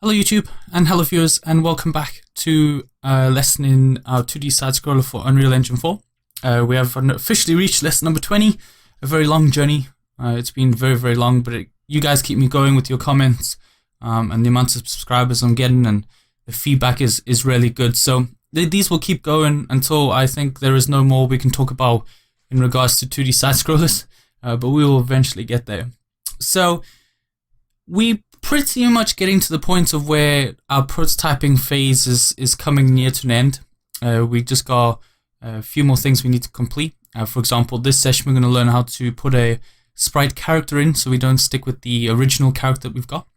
Hello YouTube and hello viewers, and welcome back to a lesson in our 2D side scroller for Unreal Engine 4. We have officially reached lesson number 20, a very long journey. It's been very long, but you guys keep me going with your comments and the amount of subscribers I'm getting, and the feedback is really good. So these will keep going until I think there is no more we can talk about in regards to 2D side scrollers, but we will eventually get there. So we pretty much getting to the point of where our prototyping phase is coming near to an end. We just got a few more things we need to complete. For example, this session we're going to learn how to put a sprite character in, so we don't stick with the original character that we've got,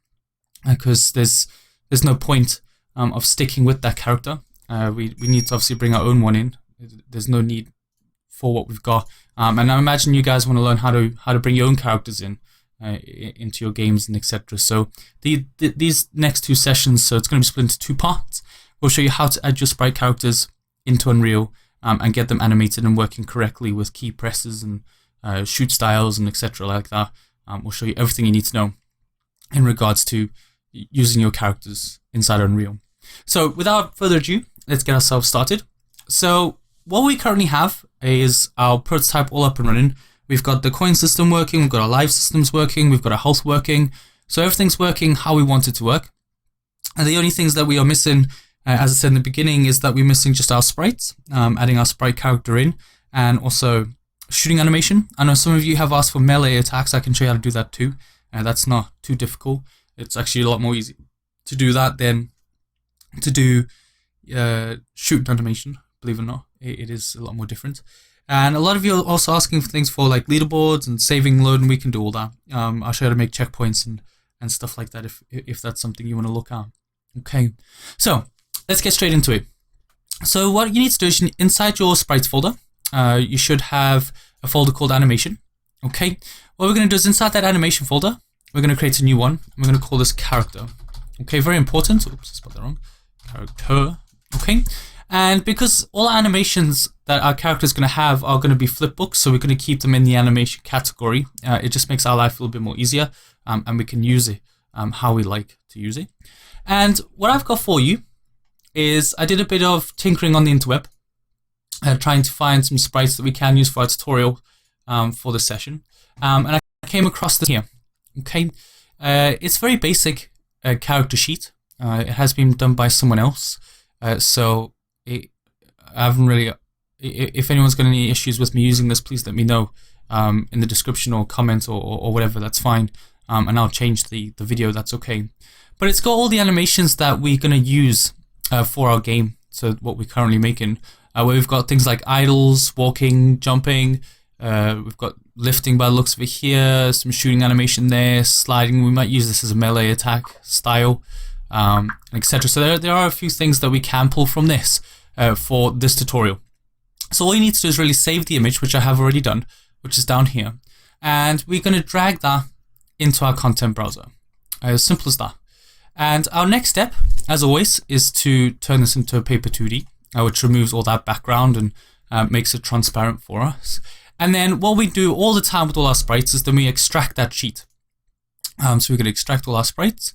because there's no point of sticking with that character. We need to obviously bring our own one in. There's no need for what we've got, and I imagine you guys want to learn how to bring your own characters in into your games and etc. So these next two sessions, so it's going to be split into two parts. We'll show you how to add your sprite characters into Unreal and get them animated and working correctly with key presses and shoot styles and etc. like that. We'll show you everything you need to know in regards to using your characters inside Unreal. So without further ado, let's get ourselves started. So what we currently have is our prototype all up and running. We've got the coin system working, we've got our live systems working, we've got our health working. So everything's working how we want it to work. And the only things that we are missing, as I said in the beginning, is that we're missing just our sprites, adding our sprite character in, and also shooting animation. I know some of you have asked for melee attacks. I can show you how to do that too. That's not too difficult. It's actually a lot more easy to do that than to do shoot animation, believe it or not. It is a lot more different. And a lot of you are also asking for things for like leaderboards and saving load, and we can do all that. I'll show you how to make checkpoints and stuff like that if that's something you want to look at. Okay, so let's get straight into it. So what you need to do is inside your sprites folder, you should have a folder called animation. Okay, what we're going to do is inside that animation folder, we're going to create a new one. And we're going to call this character. Okay, very important. Oops, I spelled that wrong. Character. Okay. And because all animations that our character is going to have are going to be flipbooks, so we're going to keep them in the animation category. It just makes our life a little bit more easier, and we can use it how we like to use it. And what I've got for you is I did a bit of tinkering on the interweb, trying to find some sprites that we can use for our tutorial for this session. And I came across this here. Okay, it's very basic character sheet. It has been done by someone else, so I haven't really. If anyone's got any issues with me using this, please let me know in the description or comment or whatever. That's fine, and I'll change the video. That's okay. But it's got all the animations that we're gonna use for our game. So what we're currently making, where we've got things like idles, walking, jumping. We've got lifting by the looks of it here. Some shooting animation there, sliding. We might use this as a melee attack style, etc. So there are a few things that we can pull from this for this tutorial. So all you need to do is really save the image, which I have already done, which is down here. And we're going to drag that into our content browser. As simple as that. And our next step, as always, is to turn this into a paper 2D, which removes all that background and makes it transparent for us. And then what we do all the time with all our sprites is then we extract that sheet. So we're going to extract all our sprites.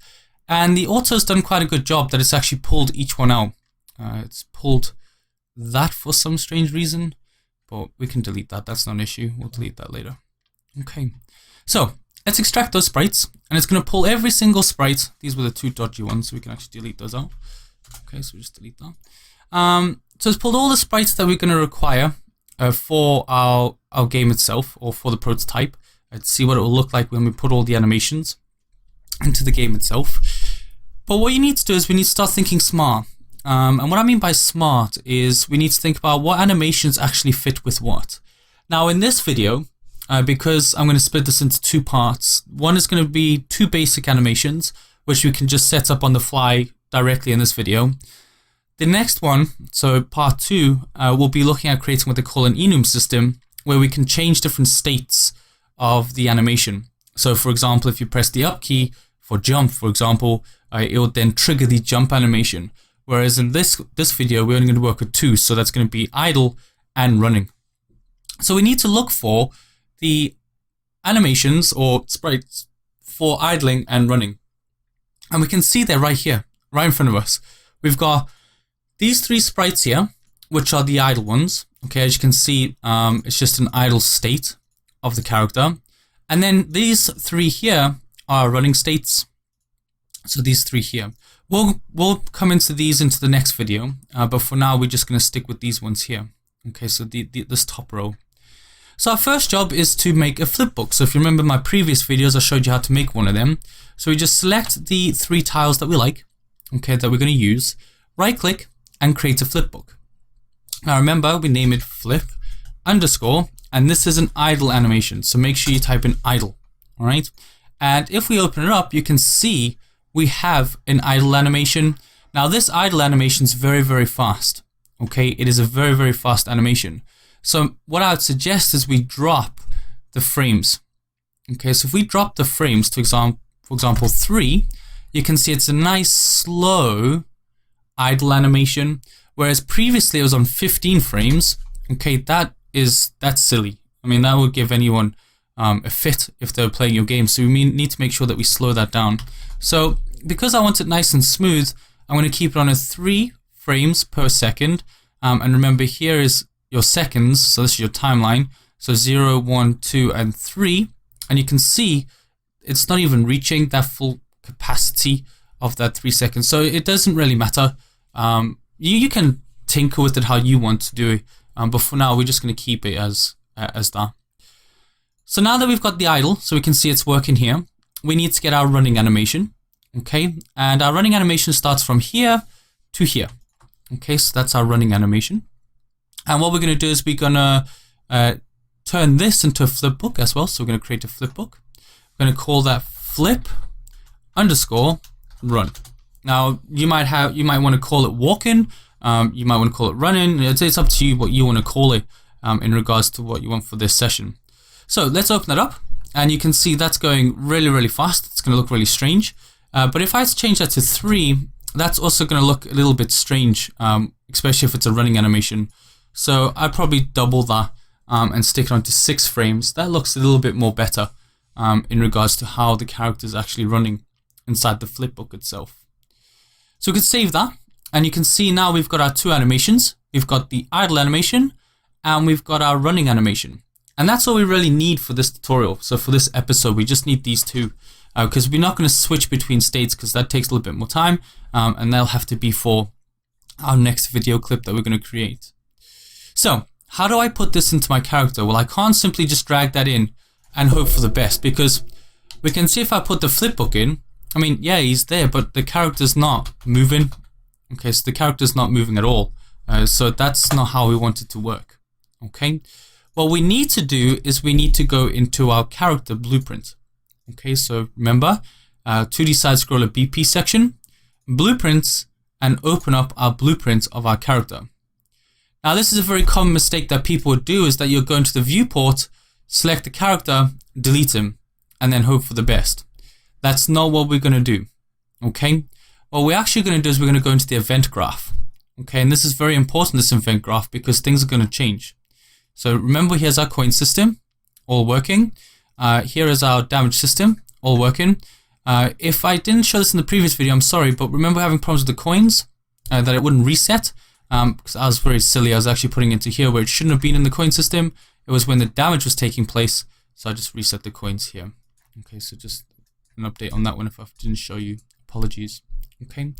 And the auto's done quite a good job that it's actually pulled each one out. It's pulled that for some strange reason, but we can delete that. That's not an issue. We'll delete that later. Okay, so let's extract those sprites, and it's going to pull every single sprite. These were the two dodgy ones, so we can actually delete those out. Okay, so we just delete that. So it's pulled all the sprites that we're going to require for our game itself, or for the prototype. Let's see what it will look like when we put all the animations into the game itself. But what you need to do is we need to start thinking smart. And what I mean by smart is we need to think about what animations actually fit with what. Now in this video, because I'm going to split this into two parts, one is going to be two basic animations, which we can just set up on the fly directly in this video. The next one, so part two, we'll be looking at creating what they call an enum system, where we can change different states of the animation. So for example, if you press the up key for jump, for example, it will then trigger the jump animation. Whereas in this video, we're only going to work with two, so that's going to be idle and running. So we need to look for the animations or sprites for idling and running. And we can see they're right here, right in front of us. We've got these 3 sprites here, which are the idle ones. Okay, as you can see, it's just an idle state of the character. And then these 3 here are running states. So these 3 here. We'll come into these into the next video, but for now we're just going to stick with these ones here. Okay, so this top row. So our first job is to make a flipbook. So if you remember my previous videos, I showed you how to make one of them. So we just select the 3 tiles that we like, okay, that we're going to use, right click and create a flipbook. Now remember, we name it flip underscore, and this is an idle animation. So make sure you type in idle, all right? And if we open it up, you can see we have an idle animation. Now this idle animation is very, very fast. Okay, it is a very, very fast animation. So what I would suggest is we drop the frames. Okay, so if we drop the frames to for example 3, you can see it's a nice slow idle animation. Whereas previously it was on 15 frames. Okay, that's silly. I mean, that would give anyone a fit if they're playing your game. So we need to make sure that we slow that down. So because I want it nice and smooth, I'm going to keep it on a 3 frames per second. And remember, here is your seconds. So this is your timeline. So 0, 1, 2, and 3. And you can see it's not even reaching that full capacity of that 3 seconds. So it doesn't really matter. You can tinker with it how you want to do it. But for now, we're just going to keep it as that. So now that we've got the idle, so we can see it's working here, we need to get our running animation. Okay, and our running animation starts from here to here. Okay, so that's our running animation. And what we're going to do is we're going to turn this into a flipbook as well. So we're going to create a flipbook. We're going to call that flip underscore run. Now you might want to call it walking. You might want to call it running. It's up to you what you want to call it in regards to what you want for this session. So let's open that up, and you can see that's going really, really fast. It's going to look really strange. But if I change that to 3, that's also going to look a little bit strange, especially if it's a running animation. So I'd probably double that and stick it onto 6 frames. That looks a little bit more better in regards to how the character is actually running inside the flipbook itself. So we could save that, and you can see now we've got our 2 animations. We've got the idle animation, and we've got our running animation. And that's all we really need for this tutorial. So for this episode, we just need these 2, because we're not going to switch between states because that takes a little bit more time, and they'll have to be for our next video clip that we're going to create. So how do I put this into my character? Well, I can't simply just drag that in and hope for the best, because we can see if I put the flipbook in, I mean, yeah, he's there, but the character's not moving. Okay, so the character's not moving at all. So that's not how we want it to work. Okay, what we need to do is we need to go into our character blueprint. Okay, so remember, 2D side scroller BP section, blueprints, and open up our blueprint of our character. Now this is a very common mistake that people would do, is that you'll go into the viewport, select the character, delete him, and then hope for the best. That's not what we're going to do. Okay, what we're actually going to do is we're going to go into the event graph. Okay, and this is very important, this event graph, because things are going to change. So remember, here's our coin system, all working. Here is our damage system, all working. If I didn't show this in the previous video, I'm sorry, but remember having problems with the coins, that it wouldn't reset, because I was very silly. I was actually putting it into here where it shouldn't have been in the coin system. It was when the damage was taking place, so I just reset the coins here. Okay, so just an update on that one if I didn't show you. Apologies. Okay,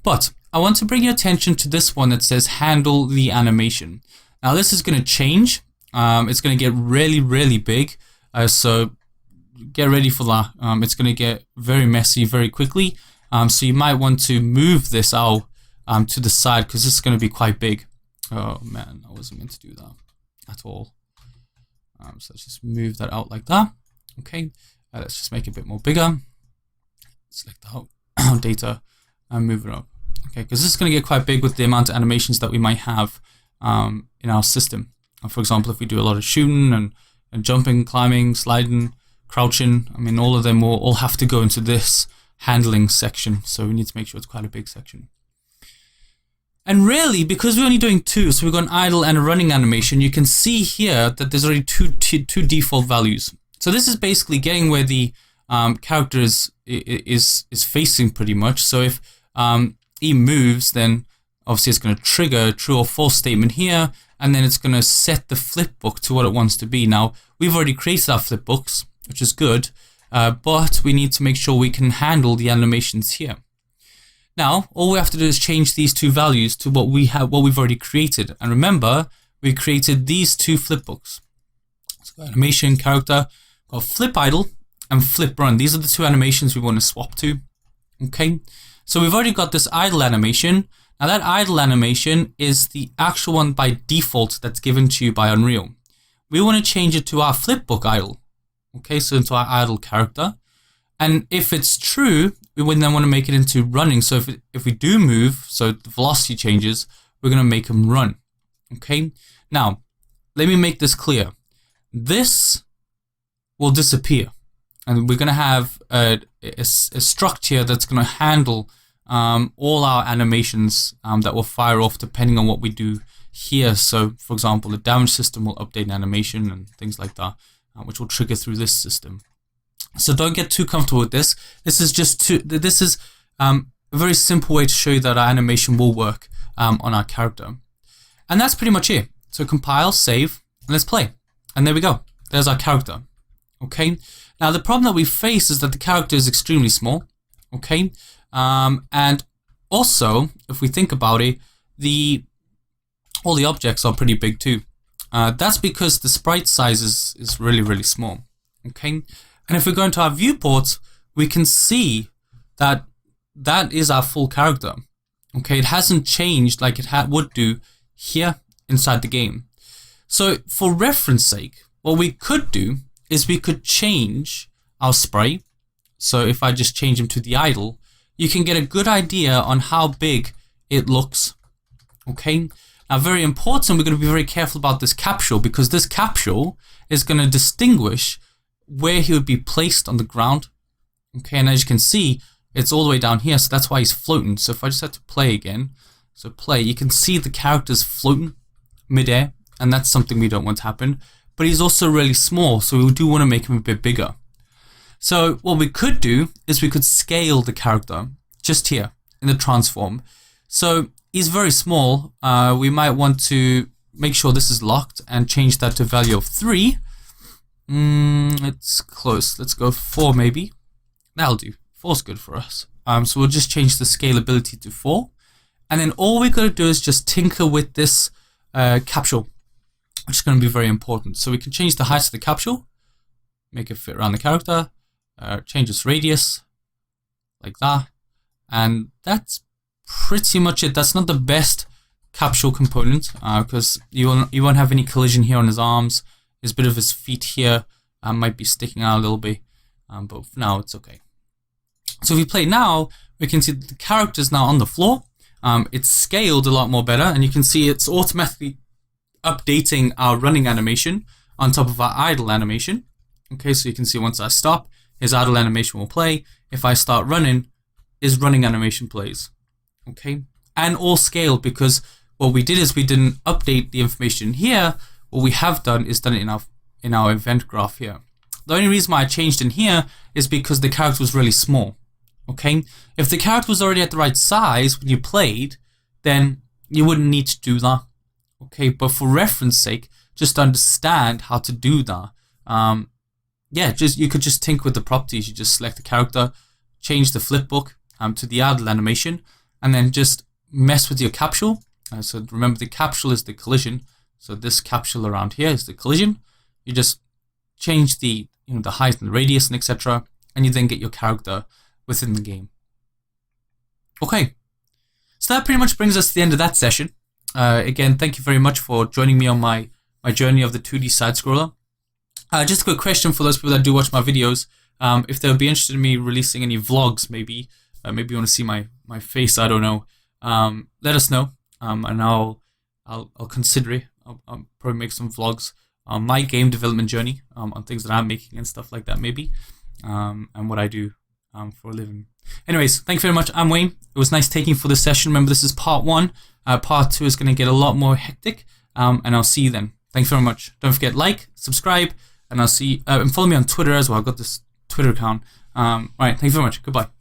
but I want to bring your attention to this one that says handle the animation. Now this is going to change. It's going to get really, really big. So get ready for that. It's going to get very messy very quickly. So you might want to move this out to the side, because this is going to be quite big. Oh man, I wasn't meant to do that at all. So let's just move that out like that. Okay, let's just make it a bit more bigger. Select the whole data and move it up. Okay, because this is going to get quite big with the amount of animations that we might have in our system. For example, if we do a lot of shooting and jumping, climbing, sliding, crouching, I mean, all of them will all have to go into this handling section. So we need to make sure it's quite a big section. And really, because we're only doing 2, so we've got an idle and a running animation, you can see here that there's already two default values. So this is basically getting where the character is is facing pretty much. So if E moves, then obviously it's going to trigger a true or false statement here, and then it's going to set the flipbook to what it wants to be. Now, we've already created our flipbooks, which is good, but we need to make sure we can handle the animations here. Now, all we have to do is change these two values to what we've already created. And remember, we created these two flipbooks. So animation, character, got flip idle and flip run. These are the two animations we want to swap to. Okay, so we've already got this idle animation. Now that idle animation is the actual one by default that's given to you by Unreal. We want to change it to our flipbook idle. Okay, so into our idle character. And if it's true, we would then want to make it into running. So if we do move, so the velocity changes, we're going to make them run. Okay, now let me make this clear. This will disappear. And we're going to have a structure that's going to handle all our animations that will fire off depending on what we do here. So, for example, the damage system will update an animation and things like that, which will trigger through this system. So don't get too comfortable with this. This is a very simple way to show you that our animation will work on our character. And that's pretty much it. So compile, save, and let's play. And there we go. There's our character. Okay. Now the problem that we face is that the character is extremely small. Okay. And also, if we think about it, all the objects are pretty big too. That's because the sprite size is really, really small. Okay. And if we go into our viewport, we can see that that is our full character. Okay, it hasn't changed like it would do here inside the game. So for reference sake, what we could do is we could change our sprite. So if I just change him to the idle, you can get a good idea on how big it looks. Okay, now very important, we're going to be very careful about this capsule, because this capsule is going to distinguish where he would be placed on the ground. Okay, and as you can see, it's all the way down here, so that's why he's floating. So if I just had to play again, so play, you can see the character's floating midair, and that's something we don't want to happen. But he's also really small, so we do want to make him a bit bigger. So what we could do is we could scale the character just here in the transform. So he's very small. We might want to make sure this is locked and change that to a value of 3. It's close. Let's go 4 maybe. That'll do. 4's good for us. So we'll just change the scalability to 4. And then all we got to do is just tinker with this capsule, which is going to be very important. So we can change the height of the capsule, make it fit around the character, change its radius, like that. And that's pretty much it. That's not the best capsule component, because you won't have any collision here on his arms. His bit of his feet here might be sticking out a little bit, but for now it's okay. So if we play now, we can see that the character is now on the floor. It's scaled a lot more better, and you can see it's automatically updating our running animation on top of our idle animation. Okay, so you can see once I stop, his idle animation will play. If I start running, his running animation plays. Okay, and all scaled, because what we did is we didn't update the information here. What we have done is done it in our event graph here. The only reason why I changed in here is because the character was really small. Okay, if the character was already at the right size when you played, then you wouldn't need to do that. Okay, but for reference sake, just understand how to do that. Yeah, you could just tinker with the properties. You just select the character, change the flipbook to the idle animation, and then just mess with your capsule. So remember, the capsule is the collision. So this capsule around here is the collision. You just change the the height and the radius and etc. And you then get your character within the game. Okay, so that pretty much brings us to the end of that session. Again, thank you very much for joining me on my journey of the 2D side scroller. Just a quick question for those people that do watch my videos. If they would be interested in me releasing any vlogs, maybe you want to see my face, I don't know. Let us know, and I'll consider it. I'll probably make some vlogs on my game development journey, on things that I'm making and stuff like that, maybe, and what I do for a living. Anyways, thank you very much. I'm Wayne. It was nice taking for this session. Remember, this is part 1. Part 2 is going to get a lot more hectic, and I'll see you then. Thanks very much. Don't forget, like, subscribe, and I'll see. And follow me on Twitter as well. I've got this Twitter account. Right, thank you very much. Goodbye.